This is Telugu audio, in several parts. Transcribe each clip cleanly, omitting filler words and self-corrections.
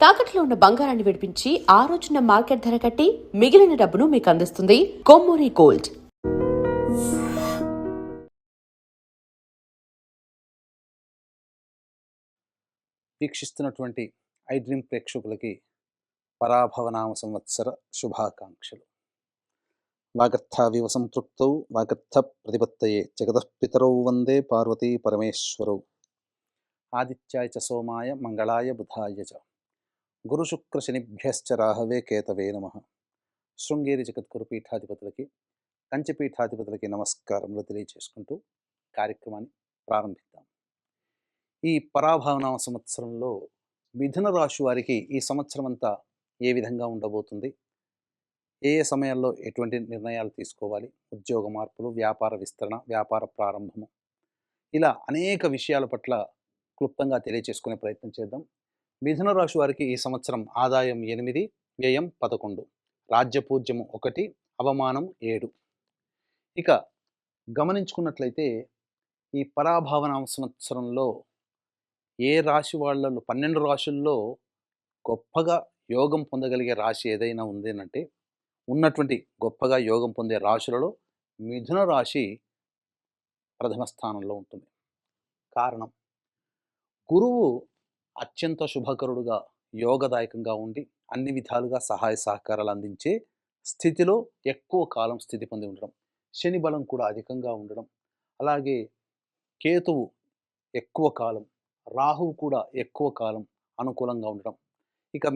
తాకట్లో ఉన్న బంగారాన్ని విడిపించి ఆ రోజున మార్కెట్ ధర కట్టి మిగిలిన డబ్బును మీకు అందిస్తుంది కొమ్మూరి గోల్డ్. వీక్షిస్తున్నటువంటి ఐ డ్రీమ్ ప్రేక్షకులకి పరాభవనామ సంవత్సర శుభాకాంక్షలు. వాగర్థావివ సంపృక్తౌ వాగర్థ ప్రతిపత్తయే జగతఃపితరౌ వందే పార్వతీ పరమేశ్వరౌ. ఆదిత్యాయ చ సోమాయ మంగళాయ బుధాయ చ గురుశుక్ర శనిభ్యశ్చ రాహవే కేతవే నమః. శృంగేరి జగద్గురు పీఠాధిపతులకి కంచి పీఠాధిపతులకి నమస్కారములు తెలియజేసుకుంటూ కార్యక్రమాన్ని ప్రారంభిద్దాం. ఈ పరాభవనామ సంవత్సరంలో మిథున రాశి వారికి ఈ సంవత్సరం అంతా ఏ విధంగా ఉండబోతుంది, ఏ ఏ సమయాల్లో ఎటువంటి నిర్ణయాలు తీసుకోవాలి, ఉద్యోగ మార్పులు, వ్యాపార విస్తరణ, వ్యాపార ప్రారంభము, ఇలా అనేక విషయాల పట్ల క్లుప్తంగా తెలియచేసుకునే ప్రయత్నం చేద్దాం. మిథున రాశి వారికి ఈ సంవత్సరం ఆదాయం 8, వ్యయం 11, రాజ్యపూజ్యము 1, అవమానం 7. ఇక గమనించుకున్నట్లయితే ఈ పరాభవనామ సంవత్సరంలో ఏ రాశి వాళ్ళలో 12 రాశుల్లో గొప్పగా యోగం పొందగలిగే రాశి ఏదైనా ఉంది అంటే, ఉన్నటువంటి గొప్పగా యోగం పొందే రాశులలో మిథున రాశి ప్రథమ స్థానంలో ఉంటుంది. కారణం, గురువు అత్యంత శుభకరుడుగా యోగదాయకంగా ఉండి అన్ని విధాలుగా సహాయ సహకారాలు అందించే స్థితిలో ఎక్కువ కాలం స్థితి పొంది ఉండడం, శని బలం కూడా అధికంగా ఉండడం, అలాగే కేతువు ఎక్కువ కాలం, రాహువు కూడా ఎక్కువ కాలం అనుకూలంగా ఉండడం, ఇక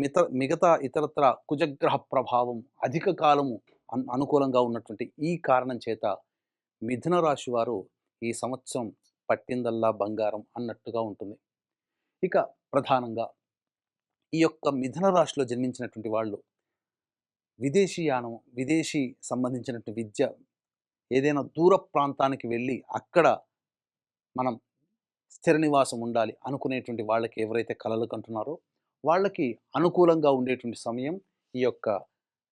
మిగతా ఇతరత్ర కుజగ్రహ ప్రభావం అధిక కాలము అనుకూలంగా ఉన్నటువంటి ఈ కారణం చేత మిథున రాశి వారు ఈ సంవత్సరం పట్టిందల్లా బంగారం అన్నట్టుగా ఉంటుంది. ఇక ప్రధానంగా ఈ యొక్క మిథున రాశిలో జన్మించినటువంటి వాళ్ళు విదేశీయానం, విదేశీ సంబంధించినటువంటి విద్య, ఏదైనా దూర ప్రాంతానికి వెళ్ళి అక్కడ మనం స్థిర నివాసం ఉండాలి అనుకునేటువంటి వాళ్ళకి ఎవరైతే కలలు కంటున్నారో వాళ్ళకి అనుకూలంగా ఉండేటువంటి సమయం ఈ యొక్క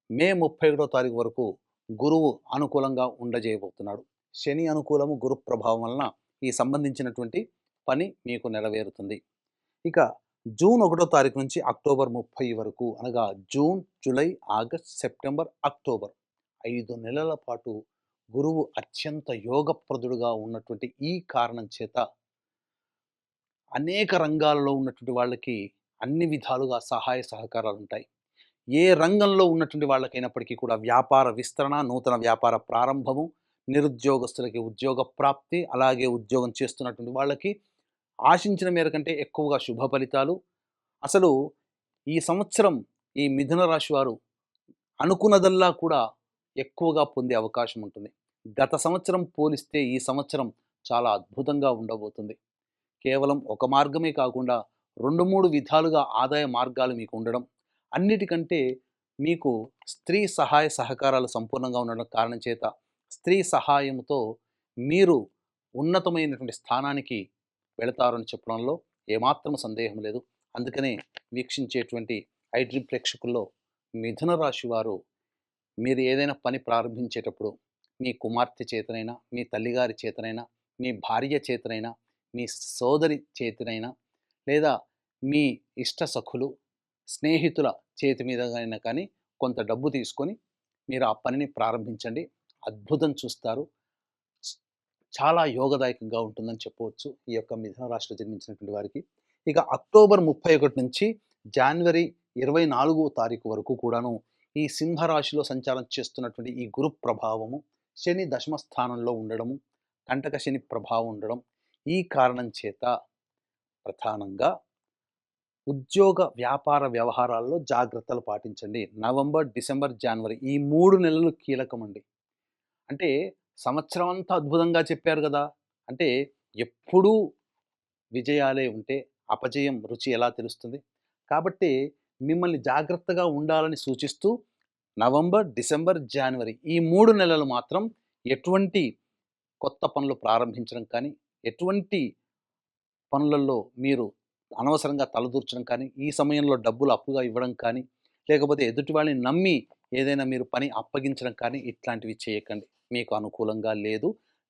మే 31వ తారీఖు వరకు గురువు అనుకూలంగా ఉండజేయబోతున్నాడు. శని అనుకూలము, గురు ప్రభావం వలన ఈ సంబంధించినటువంటి పని మీకు నెరవేరుతుంది. ఇక జూన్ 1వ తారీఖు నుంచి అక్టోబర్ 30 వరకు, అనగా June, July, August, September, October 5 నెలల పాటు గురువు అత్యంత యోగప్రదుడుగా ఉన్నటువంటి ఈ కారణం చేత అనేక రంగాలలో ఉన్నటువంటి వాళ్ళకి అన్ని విధాలుగా సహాయ సహకారాలు ఉంటాయి. ఏ రంగంలో ఉన్నటువంటి వాళ్ళకైనప్పటికీ కూడా వ్యాపార విస్తరణ, నూతన వ్యాపార ప్రారంభము, నిరుద్యోగస్తులకి ఉద్యోగ ప్రాప్తి, అలాగే ఉద్యోగం చేస్తున్నటువంటి వాళ్ళకి ఆశించిన మేర కంటే ఎక్కువగా శుభ ఫలితాలు. అసలు ఈ సంవత్సరం ఈ మిథున రాశి వారు అనుకున్నదల్లా కూడా ఎక్కువగా పొందే అవకాశం ఉంటుంది. గత సంవత్సరం పోలిస్తే ఈ సంవత్సరం చాలా అద్భుతంగా ఉండబోతుంది. కేవలం ఒక మార్గమే కాకుండా 2-3 విధాలుగా ఆదాయ మార్గాలు మీకు ఉండడం, అన్నిటికంటే మీకు స్త్రీ సహాయ సహకారాలు సంపూర్ణంగా ఉండడం కారణం చేత స్త్రీ సహాయంతో మీరు ఉన్నతమైనటువంటి స్థానానికి వెళతారని చెప్పడంలో ఏమాత్రం సందేహం లేదు. అందుకనే వీక్షించేటువంటి ఐ డ్రీమ్ ప్రేక్షకుల్లో మిథున రాశి వారు మీరు ఏదైనా పని ప్రారంభించేటప్పుడు మీ కుమార్తె చేతనైనా, మీ తల్లిగారి చేతనైనా, మీ భార్య చేతనైనా, మీ సోదరి చేతినైనా, లేదా మీ ఇష్ట సఖులు, స్నేహితుల చేతి మీదైనా కానీ కొంత డబ్బు తీసుకొని మీరు ఆ పనిని ప్రారంభించండి. అద్భుతం చూస్తారు. చాలా యోగదాయకంగా ఉంటుందని చెప్పవచ్చు ఈ యొక్క మిథున రాశిలో జన్మించినటువంటి వారికి. ఇక అక్టోబర్ 31 నుంచి జనవరి 24వ తారీఖు వరకు కూడాను ఈ సింహరాశిలో సంచారం చేస్తున్నటువంటి ఈ గురు ప్రభావము, శని దశమ స్థానంలో ఉండడము, కంటక శని ప్రభావం ఉండడం, ఈ కారణం చేత ప్రధానంగా ఉద్యోగ వ్యాపార వ్యవహారాల్లో జాగ్రత్తలు పాటించండి. నవంబర్, డిసెంబర్, జనవరి ఈ 3 నెలలు కీలకమండి. అంటే సంవత్సరం అంతా అద్భుతంగా చెప్పారు కదా, అంటే ఎప్పుడూ విజయాలే ఉంటే అపజయం రుచి ఎలా తెలుస్తుంది? కాబట్టి మిమ్మల్ని జాగ్రత్తగా ఉండాలని సూచిస్తూ నవంబర్, డిసెంబర్, జనవరి ఈ 3 నెలలు మాత్రం ఎటువంటి కొత్త పనులు ప్రారంభించడం కానీ, ఎటువంటి పనులలో మీరు అనవసరంగా తలదూర్చడం కానీ, ఈ సమయంలో డబ్బులు అప్పుగా ఇవ్వడం కానీ, లేకపోతే ఎదుటి వాళ్ళని నమ్మి ఏదైనా మీరు పని అప్పగించడం కానీ ఇట్లాంటివి చేయకండి. మీకు అనుకూలంగా లేదు.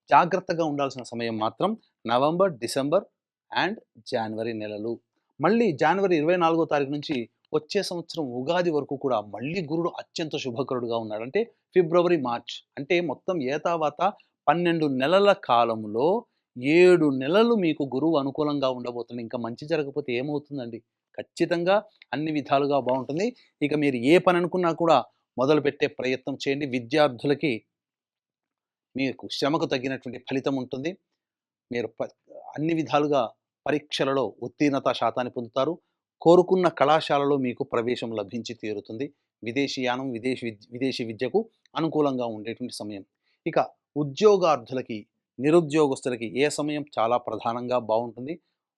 జాగ్రత్తగా ఉండాల్సిన సమయం మాత్రం నవంబర్, డిసెంబర్ అండ్ జనవరి నెలలు. మళ్ళీ జనవరి 24వ తారీఖు నుంచి వచ్చే సంవత్సరం ఉగాది వరకు కూడా మళ్ళీ గురుడు అత్యంత శుభకరుడుగా ఉన్నాడు. అంటే ఫిబ్రవరి, మార్చ్ అంటే మొత్తం ఏతావాతా 12 నెలల కాలంలో 7 నెలలు మీకు గురువు అనుకూలంగా ఉండబోతుంది. ఇంకా మంచి జరగకపోతే ఏమవుతుందండి? ఖచ్చితంగా అన్ని విధాలుగా బావుంటుంది. ఇక మీరు ఏ పని అనుకున్నా కూడా మొదలుపెట్టే ప్రయత్నం చేయండి. విద్యార్థులకి మీకు శ్రమకు తగ్గినటువంటి ఫలితం ఉంటుంది. మీరు అన్ని విధాలుగా పరీక్షలలో ఉత్తీర్ణత శాతాన్ని పొందుతారు. కోరుకున్న కళాశాలలో మీకు ప్రవేశం లభించి తీరుతుంది. విదేశీయానం, విదేశీ విద్యకు అనుకూలంగా ఉండేటువంటి సమయం. ఇక ఉద్యోగార్థులకి, నిరుద్యోగస్తులకి ఏ సమయం చాలా ప్రధానంగా బావుంటుంది.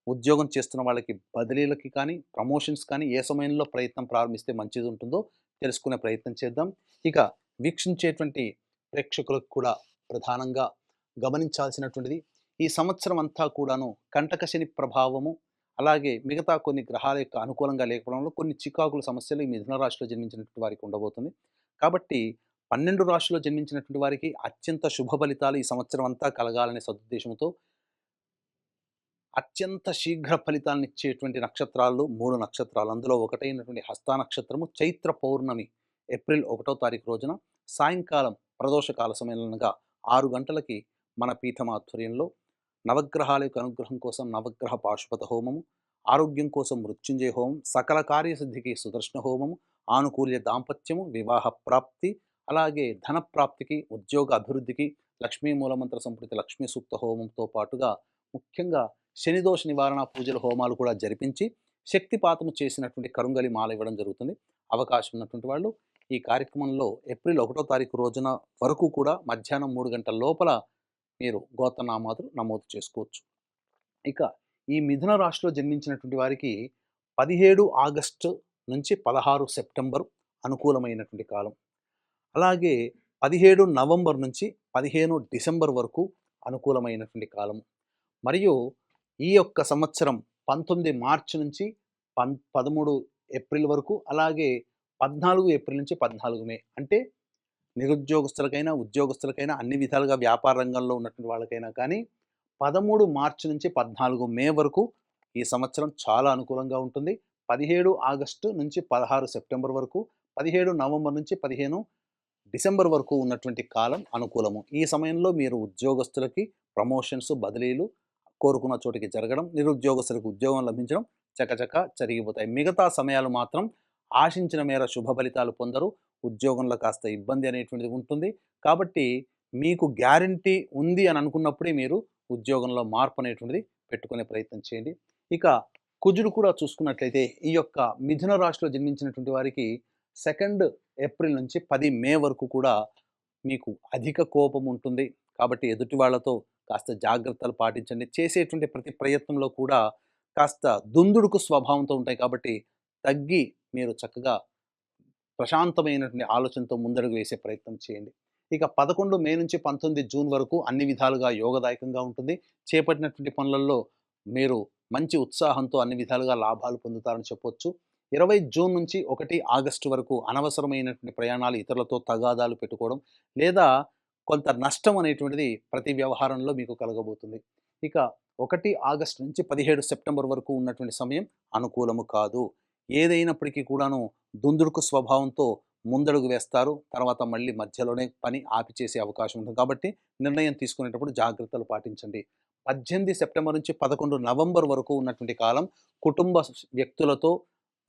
ఉద్యోగం చేస్తున్న వాళ్ళకి బదిలీలకి కానీ, ప్రమోషన్స్ కానీ ఏ సమయంలో ప్రయత్నం ప్రారంభిస్తే మంచిది ఉంటుందో తెలుసుకునే ప్రయత్నం చేద్దాం. ఇక వీక్షించేటువంటి ప్రేక్షకులకు కూడా ప్రధానంగా గమనించాల్సినటువంటిది ఈ సంవత్సరం అంతా కూడాను కంటక శని ప్రభావము, అలాగే మిగతా కొన్ని గ్రహాల యొక్క అనుకూలంగా లేకపోవడంలో కొన్ని చికాకుల సమస్యలు ఈ మిథున రాశిలో జన్మించినటువంటి వారికి ఉండబోతుంది. కాబట్టి 12 రాశిలో జన్మించినటువంటి వారికి అత్యంత శుభ ఫలితాలు ఈ సంవత్సరం అంతా కలగాలనే సదుద్దేశంతో అత్యంత శీఘ్ర ఫలితాలనిచ్చేటువంటి నక్షత్రాలు 3 నక్షత్రాలు. అందులో ఒకటైనటువంటి హస్త నక్షత్రము చైత్ర పౌర్ణమి ఏప్రిల్ 1వ తారీఖు రోజున సాయంకాలం ప్రదోషకాల సమయంగా 6 గంటలకి మన పీఠం ఆధ్వర్యంలో నవగ్రహాల యొక్క అనుగ్రహం కోసం నవగ్రహ పాశుపత హోమము, ఆరోగ్యం కోసం మృత్యుంజయ హోమం, సకల కార్యసిద్ధికి సుదర్శన హోమము, ఆనుకూల్య దాంపత్యము, వివాహ ప్రాప్తి, అలాగే ధన ప్రాప్తికి, ఉద్యోగ అభివృద్ధికి లక్ష్మీ మూలమంత్ర సంప్రీతి లక్ష్మీ సూక్త హోమంతో పాటుగా ముఖ్యంగా శనిదోష నివారణ పూజల హోమాలు కూడా జరిపించి శక్తిపాతము చేసినటువంటి కరుంగలి మాల ఇవ్వడం జరుగుతుంది. అవకాశం ఉన్నటువంటి వాళ్ళు ఈ కార్యక్రమంలో ఏప్రిల్ 1వ తారీఖు రోజున వరకు కూడా మధ్యాహ్నం 3 గంటల లోపల మీరు గోత్రనామాదులు నమోదు చేసుకోవచ్చు. ఇక ఈ మిథున రాశిలో జన్మించినటువంటి వారికి 17 ఆగస్టు నుంచి 16 సెప్టెంబర్ అనుకూలమైనటువంటి కాలం. అలాగే 17 నవంబర్ నుంచి 15 డిసెంబర్ వరకు అనుకూలమైనటువంటి కాలం. మరియు ఈ యొక్క సంవత్సరం 19 మార్చి నుంచి 13 ఏప్రిల్ వరకు, అలాగే 14 ఏప్రిల్ నుంచి 14 మే అంటే నిరుద్యోగస్తులకైనా, ఉద్యోగస్తులకైనా, అన్ని విధాలుగా వ్యాపార రంగంలో ఉన్నటువంటి వాళ్ళకైనా కానీ 13 మార్చి నుంచి 14 మే వరకు ఈ సంవత్సరం చాలా అనుకూలంగా ఉంటుంది. 17 ఆగస్టు నుంచి 16 సెప్టెంబర్ వరకు, 17 నవంబర్ నుంచి 15 డిసెంబర్ వరకు ఉన్నటువంటి కాలం అనుకూలము. ఈ సమయంలో మీరు ఉద్యోగస్తులకి ప్రమోషన్స్, బదిలీలు కోరుకున్న చోటికి జరగడం, నిరుద్యోగస్తులకు ఉద్యోగం లభించడం చకచకా జరిగిపోతాయి. మిగతా సమయాలు మాత్రం ఆశించిన మేర శుభ ఫలితాలు పొందరు. ఉద్యోగంలో కాస్త ఇబ్బంది అనేటువంటిది ఉంటుంది. కాబట్టి మీకు గ్యారంటీ ఉంది అని అనుకున్నప్పుడే మీరు ఉద్యోగంలో మార్పు అనేటువంటిది పెట్టుకునే ప్రయత్నం చేయండి. ఇక కుజుడు కూడా చూసుకున్నట్లయితే ఈ యొక్క మిథున రాశిలో జన్మించినటువంటి వారికి 2 ఏప్రిల్ నుంచి 10 మే వరకు కూడా మీకు అధిక కోపం ఉంటుంది. కాబట్టి ఎదుటి వాళ్ళతో కాస్త జాగ్రత్తలు పాటించండి. చేసేటువంటి ప్రతి ప్రయత్నంలో కూడా కాస్త దుందుడుకు స్వభావంతో ఉంటాయి. కాబట్టి తగ్గి మీరు చక్కగా ప్రశాంతమైనటువంటి ఆలోచనతో ముందడుగు వేసే ప్రయత్నం చేయండి. ఇక 11 మే నుంచి 19 జూన్ వరకు అన్ని విధాలుగా యోగదాయకంగా ఉంటుంది. చేపట్టినటువంటి పనులలో మీరు మంచి ఉత్సాహంతో అన్ని విధాలుగా లాభాలు పొందుతారని చెప్పొచ్చు. 20 జూన్ నుంచి 1 ఆగస్టు వరకు అనవసరమైనటువంటి ప్రయాణాలు, ఇతరులతో తగాదాలు పెట్టుకోవడం, లేదా కొంత నష్టం అనేటువంటిది ప్రతి వ్యవహారంలో మీకు కలగబోతుంది. ఇక 1 ఆగస్టు నుంచి 17 సెప్టెంబర్ వరకు ఉన్నటువంటి సమయం అనుకూలము కాదు. ఏదైనప్పటికీ కూడాను దుందుడుకు స్వభావంతో ముందడుగు వేస్తారు. తర్వాత మళ్ళీ మధ్యలోనే పని ఆపి చేసే అవకాశం ఉంటుంది. కాబట్టి నిర్ణయం తీసుకునేటప్పుడు జాగ్రత్తలు పాటించండి. 18 సెప్టెంబర్ నుంచి 11 నవంబర్ వరకు ఉన్నటువంటి కాలం కుటుంబ వ్యక్తులతో,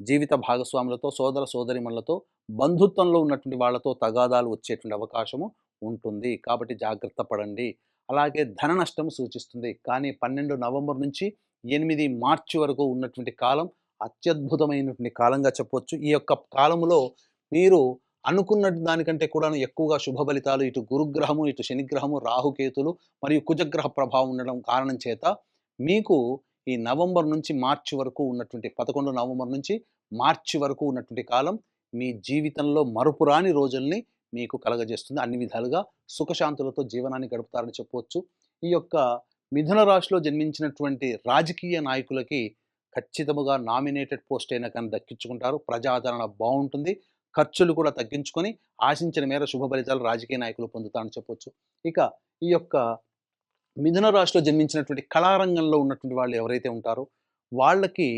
జీవిత భాగస్వాములతో, సోదర సోదరీమణులతో, బంధుత్వంలో ఉన్నటువంటి వాళ్ళతో తగాదాలు వచ్చేటువంటి అవకాశము ఉంటుంది. కాబట్టి జాగ్రత్త పడండి. అలాగే ధన నష్టం సూచిస్తుంది. కానీ 12 నవంబర్ నుంచి 8 మార్చి వరకు ఉన్నటువంటి కాలం అత్యద్భుతమైనటువంటి కాలంగా చెప్పవచ్చు. ఈ యొక్క కాలంలో మీరు అనుకున్న దానికంటే కూడాను ఎక్కువగా శుభ ఫలితాలు ఇటు గురుగ్రహము, ఇటు శనిగ్రహము, రాహుకేతులు మరియు కుజగ్రహ ప్రభావం ఉండడం కారణం చేత మీకు ఈ నవంబర్ నుంచి మార్చి వరకు ఉన్నటువంటి 11 నవంబర్ నుంచి మార్చి వరకు ఉన్నటువంటి కాలం మీ జీవితంలో మరుపురాని రోజుల్ని మీకు కలగజేస్తుంది. అన్ని విధాలుగా సుఖశాంతులతో జీవనాన్ని గడుపుతారని చెప్పవచ్చు. ఈ యొక్క మిథున రాశిలో జన్మించినటువంటి రాజకీయ నాయకులకి ఖచ్చితముగా నామినేటెడ్ పోస్ట్ అయినా కానీ దక్కించుకుంటారు. ప్రజాదరణ బావుంటుంది. ఖర్చులు కూడా తగ్గించుకొని ఆశించిన మేర శుభ ఫలితాలు రాజకీయ నాయకులు పొందుతారని చెప్పొచ్చు. ఇక ఈ యొక్క మిథున రాశిలో జన్మించినటువంటి కళారంగంలో ఉన్నటువంటి వాళ్ళు ఎవరైతే ఉంటారో వాళ్ళకి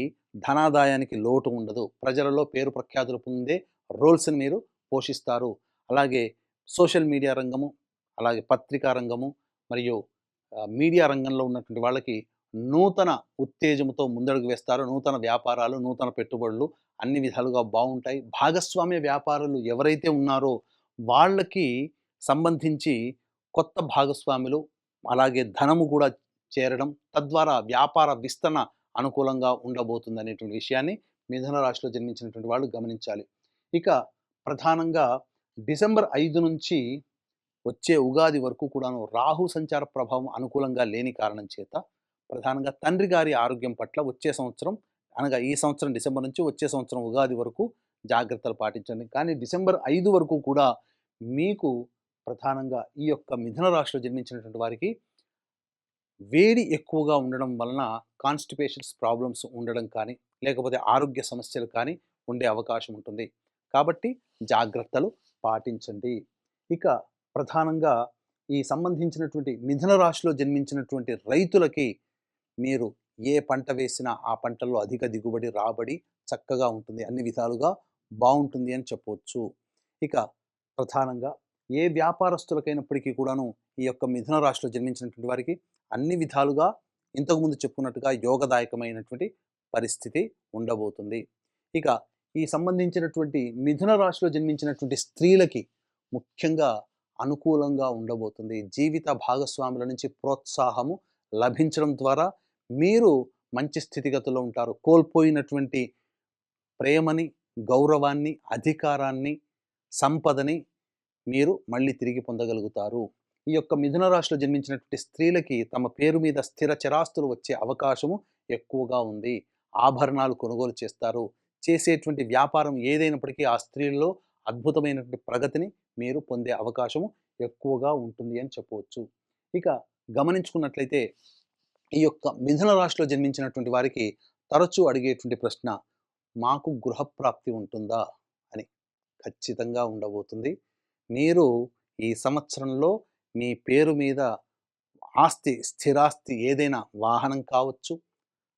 ధనాదాయానికి లోటు ఉండదు. ప్రజలలో పేరు ప్రఖ్యాతులు పొందే రోల్స్‌ని మీరు పోషిస్తారు. అలాగే సోషల్ మీడియా రంగము, అలాగే పత్రికా రంగము మరియు మీడియా రంగంలో ఉన్నటువంటి వాళ్ళకి నూతన ఉత్తేజముతో ముందడుగు వేస్తారు. నూతన వ్యాపారాలు, నూతన పెట్టుబడులు అన్ని విధాలుగా బావుంటాయి. భాగస్వామ్య వ్యాపారులు ఎవరైతే ఉన్నారో వాళ్ళకి సంబంధించి కొత్త భాగస్వాములు, అలాగే ధనము కూడా చేరడం, తద్వారా వ్యాపార విస్తరణ అనుకూలంగా ఉండబోతుందనేటువంటి విషయాన్ని మిథున రాశిలో జన్మించినటువంటి వాళ్ళు గమనించాలి. ఇక ప్రధానంగా డిసెంబర్ 5 నుంచి వచ్చే ఉగాది వరకు కూడాను రాహు సంచార ప్రభావం అనుకూలంగా లేని కారణం చేత ప్రధానంగా తండ్రి గారి ఆరోగ్యం పట్ల వచ్చే సంవత్సరం, అనగా ఈ సంవత్సరం డిసెంబర్ నుంచి వచ్చే సంవత్సరం ఉగాది వరకు జాగ్రత్తలు పాటించండి. కానీ డిసెంబర్ 5 వరకు కూడా మీకు ప్రధానంగా ఈ యొక్క మిథున రాశిలో జన్మించినటువంటి వారికి వేడి ఎక్కువగా ఉండడం వలన కాన్‌స్టిపేషన్స్ ప్రాబ్లమ్స్ ఉండడం కానీ, లేకపోతే ఆరోగ్య సమస్యలు కానీ ఉండే అవకాశం ఉంటుంది. కాబట్టి జాగ్రత్తలు పాటించండి. ఇక ప్రధానంగా ఈ సంబంధించినటువంటి మిథున రాశిలో జన్మించినటువంటి రైతులకి మీరు ఏ పంట వేసినా ఆ పంటల్లో అధిక దిగుబడి, రాబడి చక్కగా ఉంటుంది. అన్ని విధాలుగా బావుంటుంది అని చెప్పవచ్చు. ఇక ప్రధానంగా ఏ వ్యాపారస్తులకైనప్పటికీ కూడాను ఈ యొక్క మిథున రాశిలో జన్మించినటువంటి వారికి అన్ని విధాలుగా ఇంతకుముందు చెప్పుకున్నట్టుగా యోగదాయకమైనటువంటి పరిస్థితి ఉండబోతుంది. ఇక ఈ సంబంధించినటువంటి మిథున రాశిలో జన్మించినటువంటి స్త్రీలకి ముఖ్యంగా అనుకూలంగా ఉండబోతుంది. జీవిత భాగస్వాముల నుంచి ప్రోత్సాహము లభించడం ద్వారా మీరు మంచి స్థితిగతుల్లో ఉంటారు. కోల్పోయినటువంటి ప్రేమని, గౌరవాన్ని, అధికారాన్ని, సంపదని మీరు మళ్ళీ తిరిగి పొందగలుగుతారు. ఈ యొక్క మిథున రాశిలో జన్మించినటువంటి స్త్రీలకి తమ పేరు మీద స్థిర చరాస్తులు వచ్చే అవకాశము ఎక్కువగా ఉంది. ఆభరణాలు కొనుగోలు చేస్తారు. చేసేటువంటి వ్యాపారం ఏదైనప్పటికీ ఆ స్త్రీల్లో అద్భుతమైనటువంటి ప్రగతిని మీరు పొందే అవకాశము ఎక్కువగా ఉంటుంది అని చెప్పవచ్చు. ఇక గమనించుకున్నట్లయితే ఈ యొక్క మిథున రాశిలో జన్మించినటువంటి వారికి తరచూ అడిగేటువంటి ప్రశ్న, మాకు గృహప్రాప్తి ఉంటుందా అని. ఖచ్చితంగా ఉండబోతుంది. మీరు ఈ సంవత్సరంలో మీ పేరు మీద ఆస్తి, స్థిరాస్తి ఏదైనా వాహనం కావచ్చు,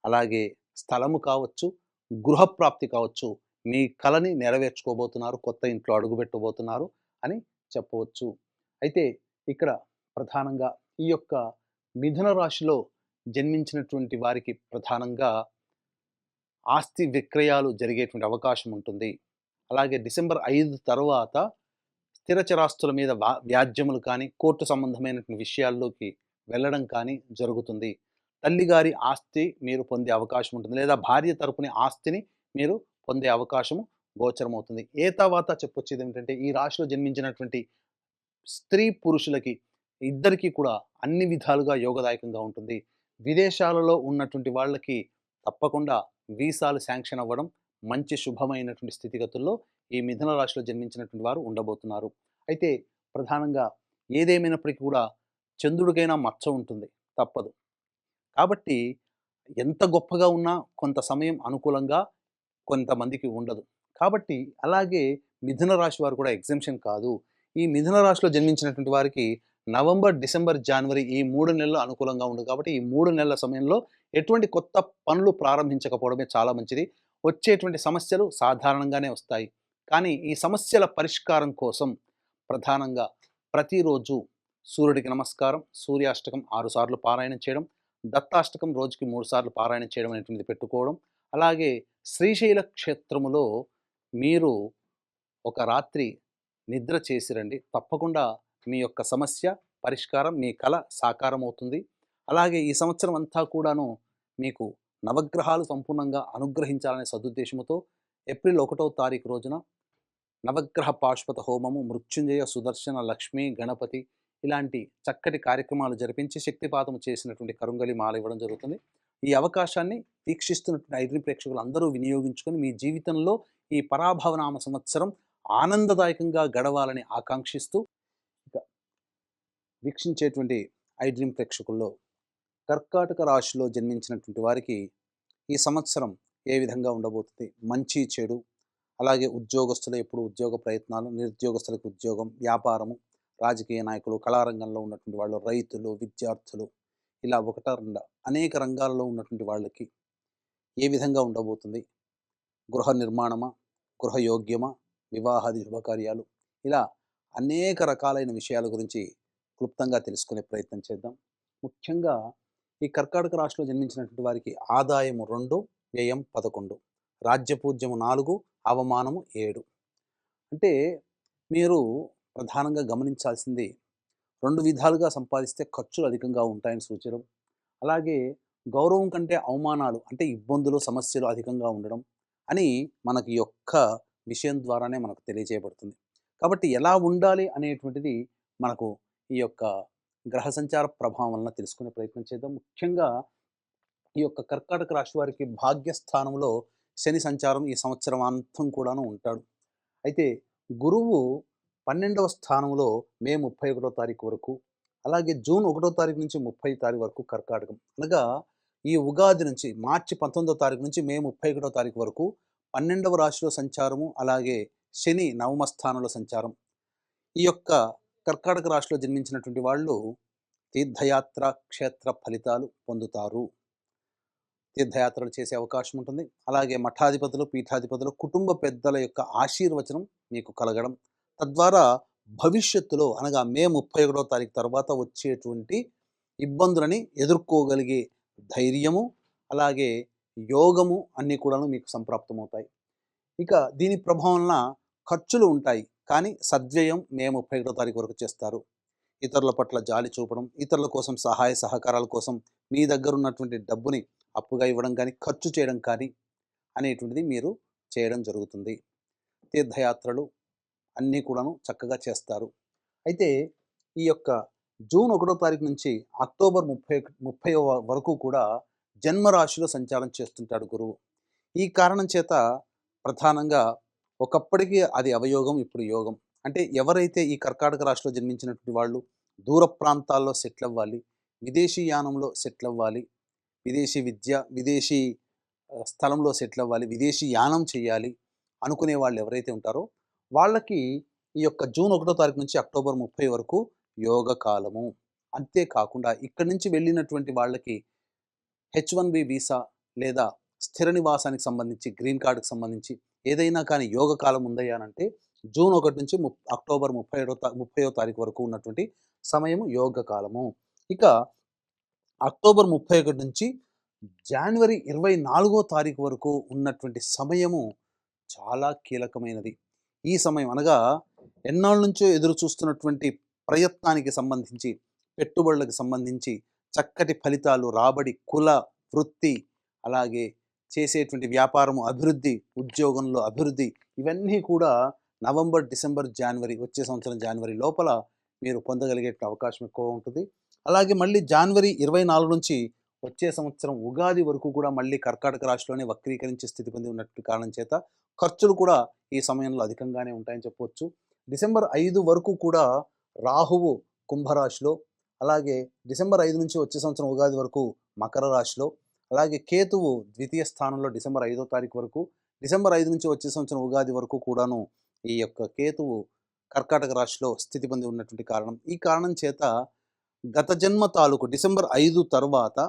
అలాగే స్థలము కావచ్చు, గృహప్రాప్తి కావచ్చు, మీ కలని నెరవేర్చుకోబోతున్నారు. కొత్త ఇంట్లో అడుగుపెట్టబోతున్నారు అని చెప్పవచ్చు. అయితే ఇక్కడ ప్రధానంగా ఈ యొక్క మిథున రాశిలో జన్మించినటువంటి వారికి ప్రధానంగా ఆస్తి విక్రయాలు జరిగేటువంటి అవకాశం ఉంటుంది. అలాగే డిసెంబర్ 5 తర్వాత స్థిర చరాస్తుల మీద వ్యాజ్యములు కానీ, కోర్టు సంబంధమైనటువంటి విషయాల్లోకి వెళ్ళడం కానీ జరుగుతుంది. తల్లిగారి ఆస్తి మీరు పొందే అవకాశం ఉంటుంది. లేదా భార్య తరపున ఆస్తిని మీరు పొందే అవకాశము గోచరమవుతుంది. తర్వాత చెప్పొచ్చేది ఏమిటంటే ఈ రాశిలో జన్మించినటువంటి స్త్రీ పురుషులకి ఇద్దరికీ కూడా అన్ని విధాలుగా యోగదాయకంగా ఉంటుంది. విదేశాలలో ఉన్నటువంటి వాళ్ళకి తప్పకుండా వీసాలు శాంక్షన్ అవ్వడం, మంచి శుభమైనటువంటి స్థితిగతుల్లో ఈ మిథున రాశిలో జన్మించినటువంటి వారు ఉండబోతున్నారు. అయితే ప్రధానంగా ఏదేమైనప్పటికీ కూడా చంద్రుడికైనా మచ్చ ఉంటుంది, తప్పదు. కాబట్టి ఎంత గొప్పగా ఉన్నా కొంత సమయం అనుకూలంగా కొంతమందికి ఉండదు. కాబట్టి అలాగే మిథున రాశి వారు కూడా ఎగ్జెంప్షన్ కాదు. ఈ మిథున రాశిలో జన్మించినటువంటి వారికి నవంబర్, డిసెంబర్, జనవరి ఈ 3 నెలలు అనుకూలంగా ఉండదు. కాబట్టి ఈ 3 నెలల సమయంలో ఎటువంటి కొత్త పనులు ప్రారంభించకపోవడమే చాలా మంచిది. వచ్చేటువంటి సమస్యలు సాధారణంగానే వస్తాయి. కానీ ఈ సమస్యల పరిష్కారం కోసం ప్రధానంగా ప్రతిరోజు సూర్యుడికి నమస్కారం, సూర్యాష్టకం 6 సార్లు పారాయణం చేయడం, దత్తాష్టకం రోజుకి 3 సార్లు పారాయణం చేయడం అనేటువంటిది పెట్టుకోవడం, అలాగే శ్రీశైల క్షేత్రములో మీరు ఒక రాత్రి నిద్ర చేసి రండి. తప్పకుండా మీ యొక్క సమస్య పరిష్కారం, మీ కల సాకారం అవుతుంది. అలాగే ఈ సంవత్సరం అంతా కూడాను మీకు నవగ్రహాలు సంపూర్ణంగా అనుగ్రహించాలనే సదుద్దేశముతో ఏప్రిల్ 1వ తారీఖు రోజున నవగ్రహ పాశుపత హోమము, మృత్యుంజయ, సుదర్శన, లక్ష్మీ, గణపతి ఇలాంటి చక్కటి కార్యక్రమాలు జరిపించి శక్తిపాతము చేసినటువంటి కరుంగలి మాల ఇవ్వడం జరుగుతుంది. ఈ అవకాశాన్ని వీక్షిస్తున్నటువంటి ఐడ్రీమ్ ప్రేక్షకులు అందరూ వినియోగించుకొని మీ జీవితంలో ఈ పరాభవనామ సంవత్సరం ఆనందదాయకంగా గడవాలని ఆకాంక్షిస్తూ, ఇక వీక్షించేటువంటి ఐడ్రీమ్ ప్రేక్షకుల్లో కర్కాటక రాశిలో జన్మించినటువంటి వారికి ఈ సంవత్సరం ఏ విధంగా ఉండబోతుంది, మంచి చెడు, అలాగే ఉద్యోగస్తులు ఎప్పుడు ఉద్యోగ ప్రయత్నాలు, నిరుద్యోగస్తులకు ఉద్యోగం, వ్యాపారము, రాజకీయ నాయకులు, కళారంగంలో ఉన్నటువంటి వాళ్ళు, రైతులు, విద్యార్థులు, ఇలా ఒకట రెండా అనేక రంగాలలో ఉన్నటువంటి వాళ్ళకి ఏ విధంగా ఉండబోతుంది, గృహ నిర్మాణమా, గృహయోగ్యమా, వివాహాది శుభకార్యాలు, ఇలా అనేక రకాలైన విషయాల గురించి క్లుప్తంగా తెలుసుకునే ప్రయత్నం చేద్దాం. ముఖ్యంగా ఈ కర్కాటక రాశిలో జన్మించినటువంటి వారికి ఆదాయము 2, వ్యయం 11, రాజ్యపూజ్యము 4, అవమానము 7. అంటే మీరు ప్రధానంగా గమనించాల్సింది 2 విధాలుగా సంపాదిస్తే ఖర్చులు అధికంగా ఉంటాయని సూచనం. అలాగే గౌరవం కంటే అవమానాలు అంటే ఇబ్బందులు, సమస్యలు అధికంగా ఉండడం అని మనకి ఈ యొక్క విషయం ద్వారానే మనకు తెలియజేయబడుతుంది. కాబట్టి ఎలా ఉండాలి అనేటువంటిది మనకు ఈ యొక్క గ్రహ సంచార ప్రభావం వలన తెలుసుకునే ప్రయత్నం చేద్దాం. ముఖ్యంగా ఈ యొక్క కర్కాటక రాశి వారికి భాగ్యస్థానంలో శని సంచారం ఈ సంవత్సరం అంతం కూడాను ఉంటాడు. అయితే గురువు 12వ స్థానంలో మే 31వ తారీఖు వరకు, అలాగే జూన్ 1వ తారీఖు నుంచి 30వ తారీఖు వరకు కర్కాటకం. అనగా ఈ ఉగాది నుంచి మార్చి 19వ తారీఖు నుంచి మే 31వ తారీఖు వరకు 12వ రాశిలో సంచారము, అలాగే శని నవమ స్థానంలో సంచారం. ఈ యొక్క కర్కాటక రాశిలో జన్మించినటువంటి వాళ్ళు తీర్థయాత్ర, క్షేత్ర ఫలితాలు పొందుతారు. తీర్థయాత్రలు చేసే అవకాశం ఉంటుంది. అలాగే మఠాధిపతులు, పీఠాధిపతులు, కుటుంబ పెద్దల యొక్క ఆశీర్వచనం మీకు కలగడం, తద్వారా భవిష్యత్తులో అనగా మే 31వ తారీఖు తర్వాత వచ్చేటువంటి ఇబ్బందులని ఎదుర్కోగలిగే ధైర్యము, అలాగే యోగము అన్నీ కూడాను మీకు సంప్రాప్తమవుతాయి. ఇక దీని ప్రభావం వలన ఖర్చులు ఉంటాయి, కానీ సద్వ్యయం మే 31వ తారీఖు వరకు చేస్తారు. ఇతరుల పట్ల జాలి చూపడం, ఇతరుల కోసం సహాయ సహకారాల కోసం మీ దగ్గర ఉన్నటువంటి డబ్బుని అప్పుగా ఇవ్వడం కానీ, ఖర్చు చేయడం కానీ అనేటువంటిది మీరు చేయడం జరుగుతుంది. తీర్థయాత్రలు అన్నీ కూడాను చక్కగా చేస్తారు. అయితే ఈ యొక్క జూన్ 1వ తారీఖు నుంచి అక్టోబర్ 30 వరకు కూడా జన్మరాశిలో సంచారం చేస్తుంటాడు గురువు. ఈ కారణం చేత ప్రధానంగా ఒకప్పటికి అది అవయోగం, ఇప్పుడు యోగం. అంటే ఎవరైతే ఈ కర్కాటక రాశిలో జన్మించినటువంటి వాళ్ళు దూర ప్రాంతాల్లో సెటిల్ అవ్వాలి, విదేశీ యానంలో సెటిల్ అవ్వాలి, విదేశీ విద్య, విదేశీ స్థలంలో సెటిల్ అవ్వాలి, విదేశీ యానం చేయాలి అనుకునే వాళ్ళు ఎవరైతే ఉంటారో వాళ్ళకి ఈ యొక్క జూన్ 1వ తారీఖు నుంచి అక్టోబర్ 30 వరకు యోగ కాలము. అంతేకాకుండా ఇక్కడి నుంచి వెళ్ళినటువంటి వాళ్ళకి H1B వీసా లేదా స్థిర నివాసానికి సంబంధించి, గ్రీన్ కార్డుకి సంబంధించి ఏదైనా కానీ యోగ కాలం ఉందయ్యా అనంటే జూన్ 1 నుంచి అక్టోబర్ 30వ తారీఖు వరకు ఉన్నటువంటి సమయము యోగ కాలము. ఇక అక్టోబర్ 31 నుంచి జనవరి 24వ తారీఖు వరకు ఉన్నటువంటి సమయము చాలా కీలకమైనది. ఈ సమయం అనగా ఎన్నాళ్ళ నుంచో ఎదురు చూస్తున్నటువంటి ప్రయత్నానికి సంబంధించి, పెట్టుబడులకు సంబంధించి చక్కటి ఫలితాలు, రాబడి, కుల, వృత్తి, అలాగే చేసేటువంటి వ్యాపారము అభివృద్ధి, ఉద్యోగంలో అభివృద్ధి, ఇవన్నీ కూడా నవంబర్, డిసెంబర్, జనవరి వచ్చే సంవత్సరం జనవరి లోపల మీరు పొందగలిగే అవకాశం ఎక్కువ ఉంటుంది. అలాగే మళ్ళీ జనవరి 24 నుంచి వచ్చే సంవత్సరం ఉగాది వరకు కూడా మళ్ళీ కర్కాటక రాశిలోనే వక్రీకరించే స్థితి పొంది ఉన్నటువంటి కారణం చేత ఖర్చులు కూడా ఈ సమయంలో అధికంగానే ఉంటాయని చెప్పవచ్చు. డిసెంబర్ 5 వరకు కూడా రాహువు కుంభరాశిలో, అలాగే డిసెంబర్ 5 నుంచి వచ్చే సంవత్సరం ఉగాది వరకు మకర రాశిలో, అలాగే కేతువు ద్వితీయ స్థానంలో డిసెంబర్ 5వ తారీఖు వరకు, డిసెంబర్ 5 నుంచి వచ్చే సంవత్సరం ఉగాది వరకు కూడాను ఈ యొక్క కేతువు కర్కాటక రాశిలో స్థితి పొంది ఉన్నటువంటి కారణం. ఈ కారణం చేత గత జన్మ తాలూకు డిసెంబర్ 5 తర్వాత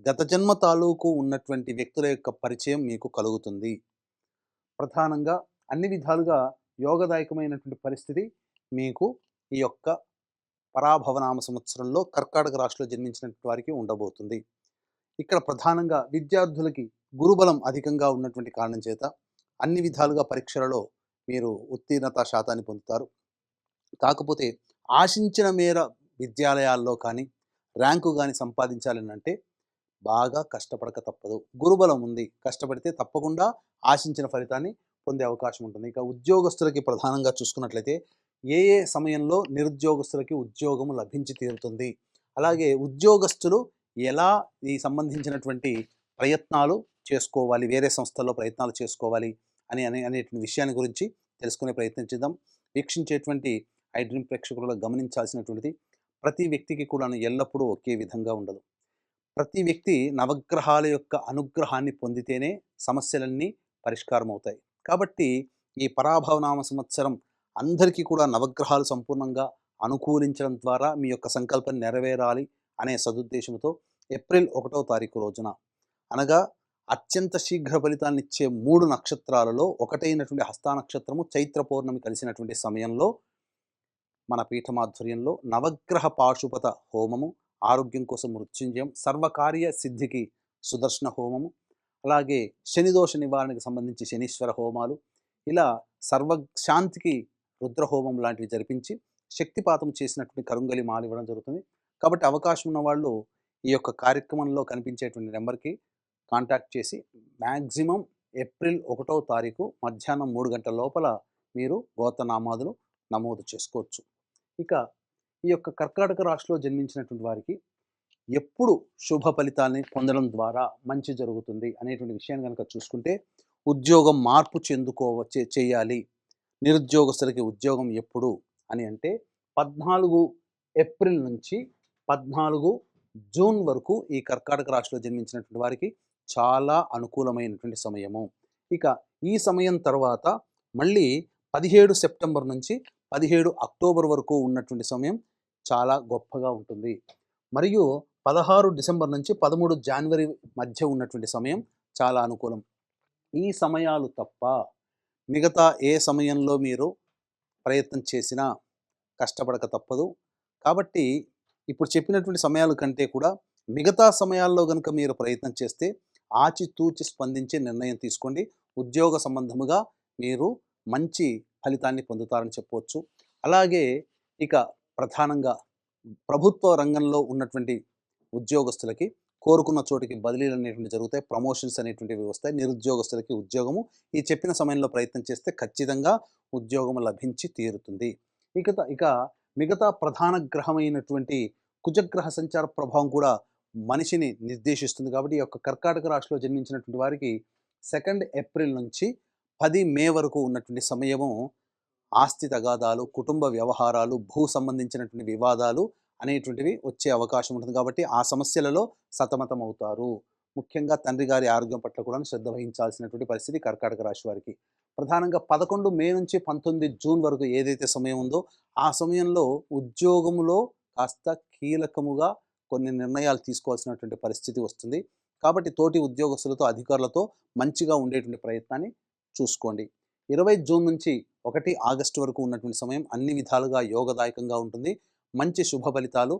గత జన్మ తాలూకు ఉన్నటువంటి వ్యక్తుల యొక్క పరిచయం మీకు కలుగుతుంది. ప్రధానంగా అన్ని విధాలుగా యోగదాయకమైనటువంటి పరిస్థితి మీకు ఈ యొక్క పరాభవనామ సంవత్సరంలో కర్కాటక రాశిలో జన్మించినటువంటి వారికి ఉండబోతుంది. ఇక్కడ ప్రధానంగా విద్యార్థులకి గురుబలం అధికంగా ఉన్నటువంటి కారణం చేత అన్ని విధాలుగా పరీక్షలలో మీరు ఉత్తీర్ణత శాతాన్ని పొందుతారు. కాకపోతే ఆశించిన మేర విద్యాలయాల్లో కానీ ర్యాంకు కానీ సంపాదించాలని అంటే బాగా కష్టపడక తప్పదు. గురుబలం ఉంది, కష్టపడితే తప్పకుండా ఆశించిన ఫలితాన్ని పొందే అవకాశం ఉంటుంది. ఇక ఉద్యోగస్తులకి ప్రధానంగా చూసుకున్నట్లయితే ఏ ఏ సమయంలో నిరుద్యోగస్తులకి ఉద్యోగము లభించి తీరుతుంది, అలాగే ఉద్యోగస్తులు ఎలా ఈ సంబంధించినటువంటి ప్రయత్నాలు చేసుకోవాలి, వేరే సంస్థల్లో ప్రయత్నాలు చేసుకోవాలి అనేటువంటి విషయాన్ని గురించి తెలుసుకునే ప్రయత్నం చేద్దాం. వీక్షించేటువంటి ఐ డ్రీమ్ ప్రేక్షకులు గమనించాల్సినటువంటిది, ప్రతి వ్యక్తికి కూడా ఎల్లప్పుడూ ఒకే విధంగా ఉండదు. ప్రతి వ్యక్తి నవగ్రహాల యొక్క అనుగ్రహాన్ని పొందితేనే సమస్యలన్నీ పరిష్కారం అవుతాయి. కాబట్టి ఈ పరాభవనామ సంవత్సరం అందరికీ కూడా నవగ్రహాలు సంపూర్ణంగా అనుకూలించడం ద్వారా మీ యొక్క సంకల్పం నెరవేరాలి అనే సదుద్దేశంతో ఏప్రిల్ 1వ తారీఖు రోజున అనగా అత్యంత శీఘ్ర ఫలితాన్నిచ్చే 3 నక్షత్రాలలో ఒకటైనటువంటి హస్తా నక్షత్రము చైత్ర పౌర్ణమి కలిసినటువంటి సమయంలో మన పీఠమాధ్వర్యంలో నవగ్రహ పాశుపత హోమము, ఆరోగ్యం కోసం మృత్యుంజయం, సర్వకార్య సిద్ధికి సుదర్శన హోమము, అలాగే శనిదోష నివారణకి సంబంధించి శనీశ్వర హోమాలు, ఇలా సర్వశాంతికి రుద్రహోమం లాంటివి జరిపించి శక్తిపాతం చేసినటువంటి కరుంగలి మాల ఇవ్వడం జరుగుతుంది. కాబట్టి అవకాశం ఉన్న వాళ్ళు ఈ యొక్క కార్యక్రమంలో కనిపించేటువంటి నెంబర్కి కాంటాక్ట్ చేసి మ్యాక్సిమం ఏప్రిల్ 1వ తారీఖు మధ్యాహ్నం 3 గంటల లోపల మీరు గోత్రనామాదులు నమోదు చేసుకోవచ్చు. ఇక ఈ యొక్క కర్కాటక రాశిలో జన్మించినటువంటి వారికి ఎప్పుడు శుభ ఫలితాన్ని పొందడం ద్వారా మంచి జరుగుతుంది అనేటువంటి విషయాన్ని కనుక చూసుకుంటే, ఉద్యోగం మార్పు చేయాలి, నిరుద్యోగస్తులకి ఉద్యోగం ఎప్పుడు అని అంటే 14 ఏప్రిల్ నుంచి 14 జూన్ వరకు ఈ కర్కాటక రాశిలో జన్మించినటువంటి వారికి చాలా అనుకూలమైనటువంటి సమయము. ఇక ఈ సమయం తర్వాత మళ్ళీ 17 సెప్టెంబర్ నుంచి 17 అక్టోబర్ వరకు ఉన్నటువంటి సమయం చాలా గొప్పగా ఉంటుంది. మరియు 16 డిసెంబర్ నుంచి 13 జనవరి మధ్య ఉన్నటువంటి సమయం చాలా అనుకూలం. ఈ సమయాలు తప్ప మిగతా ఏ సమయంలో మీరు ప్రయత్నం చేసినా కష్టపడక తప్పదు. కాబట్టి ఇప్పుడు చెప్పినటువంటి సమయాల కంటే కూడా మిగతా సమయాల్లో గనుక మీరు ప్రయత్నం చేస్తే ఆచితూచి స్పందించే నిర్ణయం తీసుకోండి. ఉద్యోగ సంబంధముగా మీరు మంచి ఫలితాన్ని పొందుతారని చెప్పవచ్చు. అలాగే ఇక ప్రధానంగా ప్రభుత్వ రంగంలో ఉన్నటువంటి ఉద్యోగస్తులకి కోరుకున్న చోటికి బదిలీలు అనేటువంటి జరుగుతాయి, ప్రమోషన్స్ అనేటువంటివి వస్తాయి. నిరుద్యోగస్తులకి ఉద్యోగము ఈ చెప్పిన సమయంలో ప్రయత్నం చేస్తే ఖచ్చితంగా ఉద్యోగం లభించి తీరుతుంది. ఇక మిగతా ప్రధాన గ్రహమైనటువంటి కుజగ్రహ సంచార ప్రభావం కూడా మనిషిని నిర్దేశిస్తుంది. కాబట్టి ఈ యొక్క కర్కాటక రాశిలో జన్మించినటువంటి వారికి 2 ఏప్రిల్ నుంచి 10 మే వరకు ఉన్నటువంటి సమయము ఆస్తి తగాదాలు, కుటుంబ వ్యవహారాలు, భూ సంబంధించినటువంటి వివాదాలు అనేటువంటివి వచ్చే అవకాశం ఉంటుంది. కాబట్టి ఆ సమస్యలలో సతమతం అవుతారు. ముఖ్యంగా తండ్రి గారి ఆరోగ్యం పట్ల కూడా శ్రద్ధ వహించాల్సినటువంటి పరిస్థితి కర్కాటక రాశి వారికి. ప్రధానంగా 11 మే నుంచి 19 జూన్ వరకు ఏదైతే సమయం ఉందో ఆ సమయంలో ఉద్యోగములో కాస్త కీలకముగా కొన్ని నిర్ణయాలు తీసుకోవాల్సినటువంటి పరిస్థితి వస్తుంది. కాబట్టి తోటి ఉద్యోగస్తులతో, అధికారులతో మంచిగా ఉండేటువంటి ప్రయత్నాన్ని చూసుకోండి. 20 జూన్ నుంచి 1 ఆగస్టు వరకు ఉన్నటువంటి సమయం అన్ని విధాలుగా యోగదాయకంగా ఉంటుంది. మంచి శుభ ఫలితాలు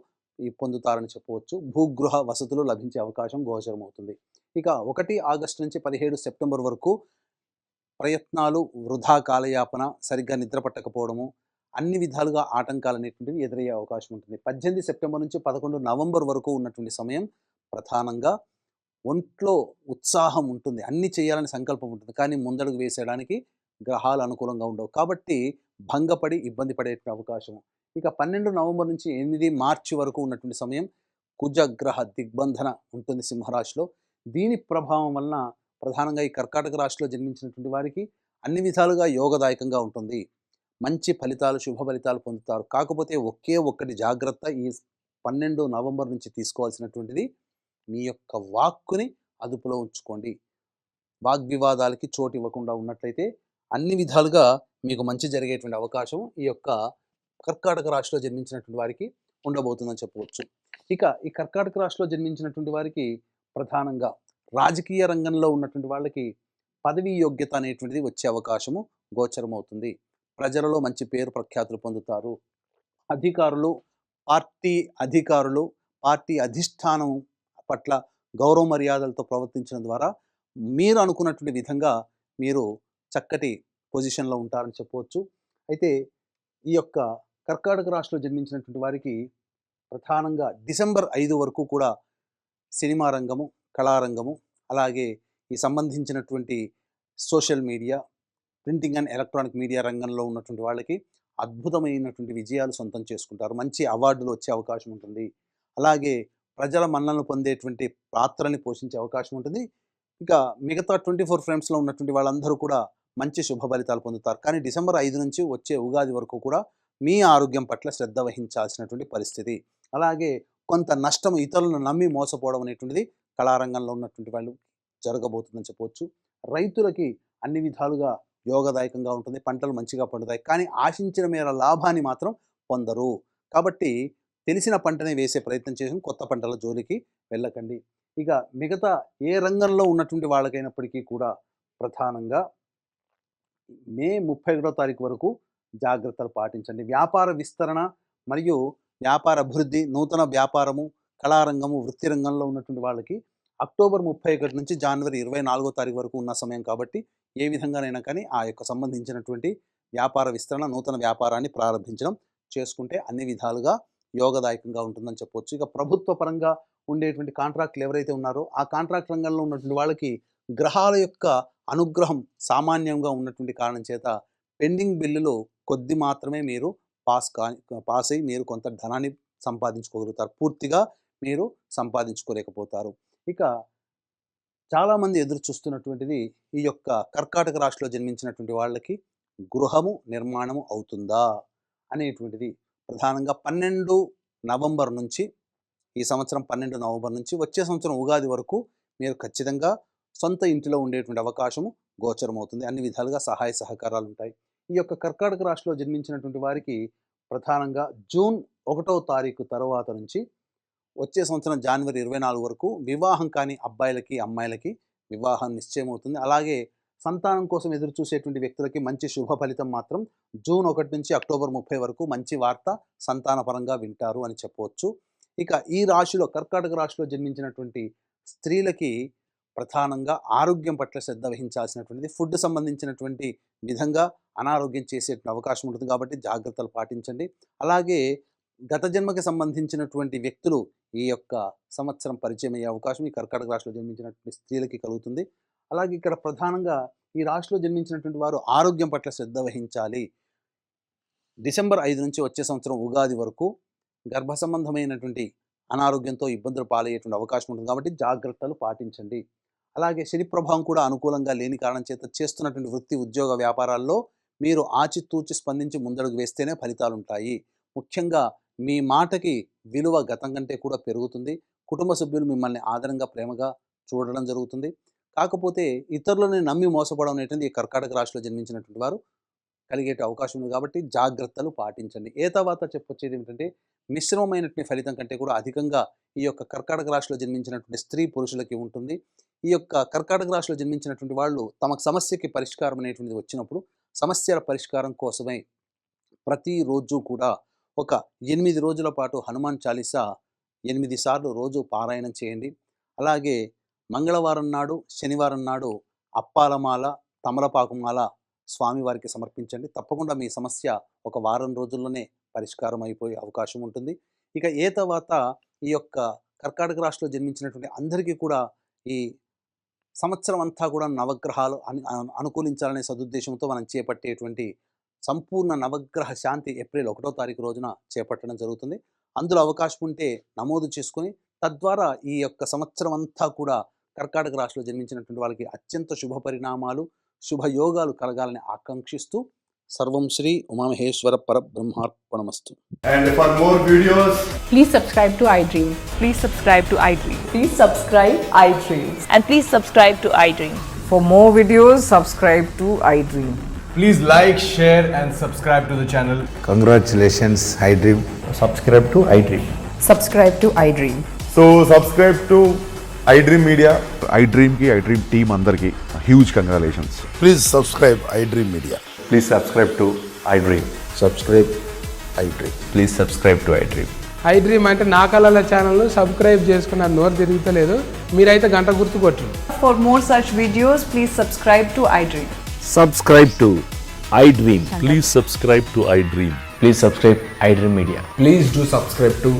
పొందుతారని చెప్పవచ్చు. భూగృహ వసతులు లభించే అవకాశం గోచరమవుతుంది. ఇక 1 ఆగస్టు నుంచి 17 సెప్టెంబర్ వరకు ప్రయత్నాలు వృధా, కాలయాపన, సరిగ్గా నిద్ర పట్టకపోవడము, అన్ని విధాలుగా ఆటంకాలు అనేటువంటివి ఎదురయ్యే అవకాశం ఉంటుంది. 18 సెప్టెంబర్ నుంచి 11 నవంబర్ వరకు ఉన్నటువంటి సమయం ప్రధానంగా ఒంట్లో ఉత్సాహం ఉంటుంది, అన్ని చేయాలని సంకల్పం ఉంటుంది, కానీ ముందడుగు వేసేయడానికి గ్రహాలు అనుకూలంగా ఉండవు. కాబట్టి భంగపడి ఇబ్బంది పడే అవకాశం. ఇక 12 నవంబర్ నుంచి 8 మార్చి వరకు ఉన్నటువంటి సమయం కుజగ్రహ దిగ్బంధన ఉంటుంది సింహరాశిలో. దీని ప్రభావం వలన ప్రధానంగా ఈ కర్కాటక రాశిలో జన్మించినటువంటి వారికి అన్ని విధాలుగా యోగదాయకంగా ఉంటుంది. మంచి ఫలితాలు, శుభ ఫలితాలు పొందుతారు. కాకపోతే ఒకే ఒక్కటి జాగ్రత్త ఈ 12 నవంబర్ నుంచి తీసుకోవాల్సినటువంటిది, మీ యొక్క వాక్కుని అదుపులో ఉంచుకోండి. వాగ్వివాదాలకి చోటు ఇవ్వకుండా ఉన్నట్లయితే అన్ని విధాలుగా మీకు మంచి జరిగేటువంటి అవకాశం ఈ యొక్క కర్కాటక రాశిలో జన్మించినటువంటి వారికి ఉండబోతుందని చెప్పవచ్చు. ఇక ఈ కర్కాటక రాశిలో జన్మించినటువంటి వారికి ప్రధానంగా రాజకీయ రంగంలో ఉన్నటువంటి వాళ్ళకి పదవీ యోగ్యత అనేటువంటిది వచ్చే అవకాశము గోచరమవుతుంది. ప్రజలలో మంచి పేరు ప్రఖ్యాతులు పొందుతారు. అధికారులు పార్టీ అధిష్టానం పట్ల గౌరవ మర్యాదలతో ప్రవర్తించడం ద్వారా మీరు అనుకున్నటువంటి విధంగా మీరు చక్కటి పొజిషన్లో ఉంటారని చెప్పవచ్చు. అయితే ఈ యొక్క కర్కాటక రాశిలో జన్మించినటువంటి వారికి ప్రధానంగా డిసెంబర్ 5 వరకు కూడా సినిమా రంగము, కళారంగము, అలాగే ఈ సంబంధించినటువంటి social media, printing and electronic media రంగంలో ఉన్నటువంటి వాళ్ళకి అద్భుతమైనటువంటి విజయాలు సొంతం చేసుకుంటారు. మంచి అవార్డులు వచ్చే అవకాశం ఉంటుంది. అలాగే ప్రజల మన్ననలు పొందేటువంటి పాత్రని పోషించే అవకాశం ఉంటుంది. ఇక మిగతా 24 ఫ్రేమ్స్లో ఉన్నటువంటి వాళ్ళందరూ కూడా మంచి శుభ ఫలితాలు పొందుతారు. కానీ డిసెంబర్ 5 నుంచి వచ్చే ఉగాది వరకు కూడా మీ ఆరోగ్యం పట్ల శ్రద్ధ వహించాల్సినటువంటి పరిస్థితి. అలాగే కొంత నష్టం, ఇతరులను నమ్మి మోసపోవడం అనేటువంటిది కళారంగంలో ఉన్నటువంటి వాళ్ళు జరగబోతుందని చెప్పవచ్చు. రైతులకి అన్ని విధాలుగా యోగదాయకంగా ఉంటుంది. పంటలు మంచిగా పండుతాయి. కానీ ఆశించిన మేర లాభాన్ని మాత్రం పొందరు. కాబట్టి తెలిసిన పంటనే వేసే ప్రయత్నం చేసి కొత్త పంటల జోలికి వెళ్ళకండి. ఇక మిగతా ఏ రంగంలో ఉన్నటువంటి వాళ్ళకైనప్పటికీ కూడా ప్రధానంగా మే 31వ తారీఖు వరకు జాగ్రత్తలు పాటించండి. వ్యాపార విస్తరణ మరియు వ్యాపార అభివృద్ధి, నూతన వ్యాపారము, కళారంగము, వృత్తి రంగంలో ఉన్నటువంటి వాళ్ళకి అక్టోబర్ 31 నుంచి జనవరి 24వ తారీఖు వరకు ఉన్న సమయం కాబట్టి ఏ విధంగానైనా కానీ ఆ యొక్క సంబంధించినటువంటి వ్యాపార విస్తరణ, నూతన వ్యాపారాన్ని ప్రారంభించడం చేసుకుంటే అన్ని విధాలుగా యోగదాయకంగా ఉంటుందని చెప్పొచ్చు. ఇక ప్రభుత్వ పరంగా ఉండేటువంటి కాంట్రాక్టులు ఎవరైతే ఉన్నారో ఆ కాంట్రాక్ట్ రంగంలో ఉన్నటువంటి వాళ్ళకి గ్రహాల యొక్క అనుగ్రహం సామాన్యంగా ఉన్నటువంటి కారణం చేత పెండింగ్ బిల్లులు కొద్ది మాత్రమే మీరు పాస్ అయ్యి మీరు కొంత ధనాన్ని సంపాదించుకోగలుగుతారు. పూర్తిగా మీరు సంపాదించుకోలేకపోతారు. ఇక చాలామంది ఎదురు చూస్తున్నటువంటిది ఈ యొక్క కర్కాటక రాశిలో జన్మించినటువంటి వాళ్ళకి గృహము నిర్మాణము అవుతుందా అనేటువంటిది. ప్రధానంగా 12 నవంబర్ నుంచి, ఈ సంవత్సరం 12 నవంబర్ నుంచి వచ్చే సంవత్సరం ఉగాది వరకు మీరు ఖచ్చితంగా సొంత ఇంటిలో ఉండేటువంటి అవకాశము గోచరమవుతుంది. అన్ని విధాలుగా సహాయ సహకారాలు ఉంటాయి. ఈ యొక్క కర్కాటక రాశిలో జన్మించినటువంటి వారికి ప్రధానంగా జూన్ 1వ తారీఖు తర్వాత నుంచి వచ్చే సంవత్సరం జనవరి 24 వరకు వివాహం కాని అబ్బాయిలకి, అమ్మాయిలకి వివాహం నిశ్చయమవుతుంది. అలాగే సంతానం కోసం ఎదురు చూసేటువంటి వ్యక్తులకి మంచి శుభ ఫలితం మాత్రం జూన్ 1 నుంచి అక్టోబర్ 30 వరకు మంచి వార్త సంతానపరంగా వింటారు అని చెప్పవచ్చు. ఇక ఈ రాశిలో కర్కాటక రాశిలో జన్మించినటువంటి స్త్రీలకి ప్రధానంగా ఆరోగ్యం పట్ల శ్రద్ధ వహించాల్సినటువంటిది. ఫుడ్ సంబంధించినటువంటి విధంగా అనారోగ్యం చేసేటువంటి అవకాశం ఉంటుంది కాబట్టి జాగ్రత్తలు పాటించండి. అలాగే గత జన్మకి సంబంధించినటువంటి వ్యక్తులు ఈ యొక్క సంవత్సరం పరిచయం అయ్యే అవకాశం ఈ కర్కాటక రాశిలో జన్మించినటువంటి స్త్రీలకి కలుగుతుంది. అలాగే ఇక్కడ ప్రధానంగా ఈ రాశిలో జన్మించినటువంటి వారు ఆరోగ్యం పట్ల శ్రద్ధ వహించాలి. డిసెంబర్ 5 నుంచి వచ్చే సంవత్సరం ఉగాది వరకు గర్భ సంబంధమైనటువంటి అనారోగ్యంతో ఇబ్బందులు పాలయ్యేటువంటి అవకాశం ఉంటుంది కాబట్టి జాగ్రత్తలు పాటించండి. అలాగే శని ప్రభావం కూడా అనుకూలంగా లేని కారణం చేత చేస్తున్నటువంటి వృత్తి, ఉద్యోగ, వ్యాపారాల్లో మీరు ఆచితూచి స్పందించి ముందడుగు వేస్తేనే ఫలితాలు ఉంటాయి. ముఖ్యంగా మీ మాటకి విలువ గతం కంటే కూడా పెరుగుతుంది. కుటుంబ సభ్యులు మిమ్మల్ని ఆదరంగా, ప్రేమగా చూడడం జరుగుతుంది. కాకపోతే ఇతరులని నమ్మి మోసపోవడం అనేటువంటి ఈ కర్కాటక రాశిలో జన్మించినటువంటి వారు కలిగే అవకాశం ఉంది కాబట్టి జాగ్రత్తలు పాటించండి. తర్వాత చెప్పొచ్చేది ఏమిటంటే మిశ్రమమైనటువంటి ఫలితం కంటే కూడా అధికంగా ఈ యొక్క కర్కాటక రాశిలో జన్మించినటువంటి స్త్రీ పురుషులకి ఉంటుంది. ఈ యొక్క కర్కాటక రాశిలో జన్మించినటువంటి వాళ్ళు తమకు సమస్యకి పరిష్కారం అనేటువంటిది వచ్చినప్పుడు సమస్యల పరిష్కారం కోసమై ప్రతిరోజు కూడా ఒక 8 రోజుల పాటు హనుమాన్ చాలీసా 8 సార్లు రోజు పారాయణం చేయండి. అలాగే మంగళవారం నాడు, శనివారం నాడు అప్పాలమాల, తమలపాకుమాల స్వామివారికి సమర్పించండి. తప్పకుండా మీ సమస్య ఒక వారం రోజుల్లోనే పరిష్కారం అయిపోయే అవకాశం ఉంటుంది. ఇక తర్వాత ఈ యొక్క కర్కాటక రాశిలో జన్మించినటువంటి అందరికీ కూడా ఈ సంవత్సరం అంతా కూడా నవగ్రహాలు అనుకూలించాలనే సదుద్దేశంతో మనం చేపట్టేటువంటి సంపూర్ణ నవగ్రహ శాంతి ఏప్రిల్ 1వ తారీఖు రోజున చేపట్టడం జరుగుతుంది. అందులో అవకాశం ఉంటే నమోదు చేసుకొని తద్వారా ఈ యొక్క సంవత్సరం అంతా కూడా కర్కాటక రాశిలో జన్మించినటువంటి వాళ్ళకి అత్యంత శుభ పరిణామాలు, శుభయోగాలు కలగాలని ఆకాంక్షిస్తూ సర్వం Shri Umamaheshwara పరబ్రహ్మార్పణమస్తు. And for more videos, Please subscribe to iDream. Please subscribe to iDream. Please subscribe iDream. And please subscribe to iDream. For more videos, subscribe to iDream. please like, share and subscribe to the channel. Congratulations, iDream. Subscribe to iDream. Subscribe to iDream. So subscribe to iDream Media. iDream की iDream team अंदर की huge congratulations. Please subscribe iDream Media. Please subscribe to iDream. Subscribe iDream. Please subscribe to iDream. iDream అంటే నా కళల ఛానల్ సబ్స్క్రైబ్ చేసుకున్న నోరు తిరుగుతలేదు, మీరైతే గంట గుర్తు కొట్టండి. For more such videos, please subscribe to iDream. Subscribe to iDream. Please subscribe to iDream. Please subscribe iDream Media. Please do subscribe to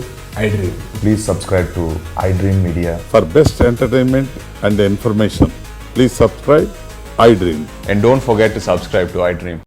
iDream. Please subscribe to iDream Media. For best entertainment and information, please subscribe iDream. And don't forget to subscribe to iDream.